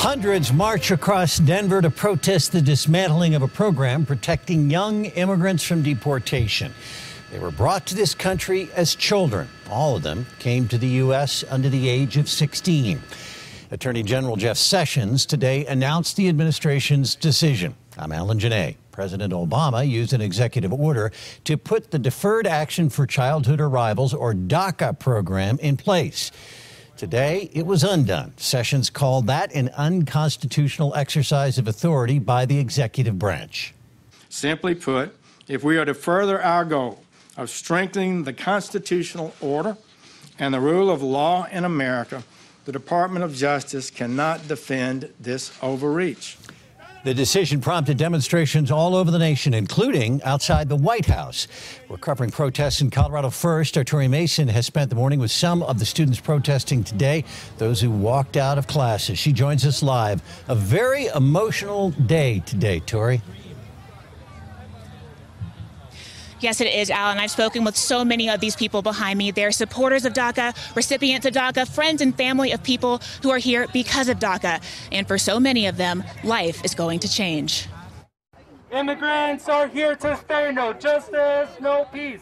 Hundreds march across Denver to protest the dismantling of a program protecting young immigrants from deportation. They were brought to this country as children. All of them came to the U.S. under the age of 16. Attorney General Jeff Sessions today announced the administration's decision. I'm Alan Janae. President Obama used an executive order to put the Deferred Action for Childhood Arrivals, or DACA, program in place. Today, it was undone. Sessions called that an unconstitutional exercise of authority by the executive branch. Simply put, if we are to further our goal of strengthening the constitutional order and the rule of law in America, the Department of Justice cannot defend this overreach. The decision prompted demonstrations all over the nation, including outside the White House. We're covering protests in Colorado first. Our Tori Mason has spent the morning with some of the students protesting today, those who walked out of classes. She joins us live. A very emotional day today, Tori. Yes, it is, Alan. I've spoken with so many of these people behind me. They're supporters of DACA, recipients of DACA, friends and family of people who are here because of DACA. And for so many of them, life is going to change. Immigrants are here to stay. No justice, no peace.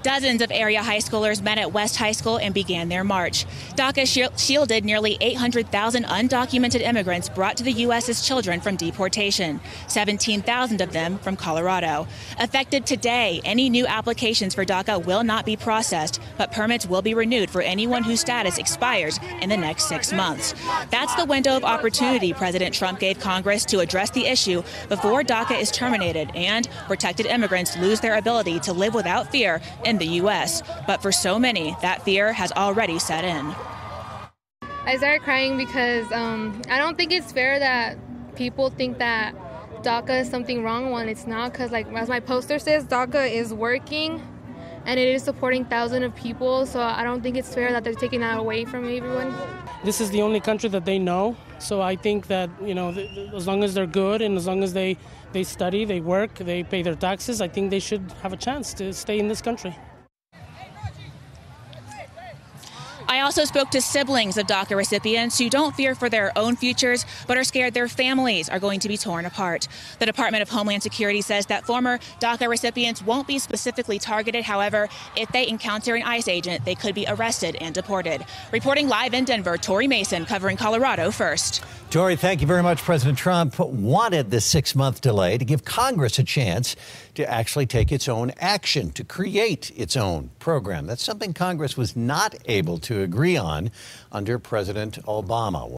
Dozens of area high schoolers met at West High School and began their march. DACA shielded nearly 800,000 undocumented immigrants brought to the U.S. as children from deportation, 17,000 of them from Colorado. Effective today, any new applications for DACA will not be processed, but permits will be renewed for anyone whose status expires in the next 6 months. That's the window of opportunity President Trump gave Congress to address the issue before DACA is terminated and protected immigrants lose their ability to live without fear in the U.S. But for so many, that fear has already set in. I started crying because I don't think it's fair that people think that DACA is something wrong when it's not, because like as my poster says, DACA is working and it is supporting thousands of people, so I don't think it's fair that they're taking that away from everyone. This is the only country that they know, so I think that, you know, as long as they're good and as long as they study, they work, they pay their taxes, I think they should have a chance to stay in this country. I also spoke to siblings of DACA recipients who don't fear for their own futures, but are scared their families are going to be torn apart. The Department of Homeland Security says that former DACA recipients won't be specifically targeted. However, if they encounter an ICE agent, they could be arrested and deported. Reporting live in Denver, Tori Mason, covering Colorado First. Tori, thank you very much. President Trump wanted this 6-month delay to give Congress a chance to actually take its own action, to create its own program. That's something Congress was not able to agree on under President Obama.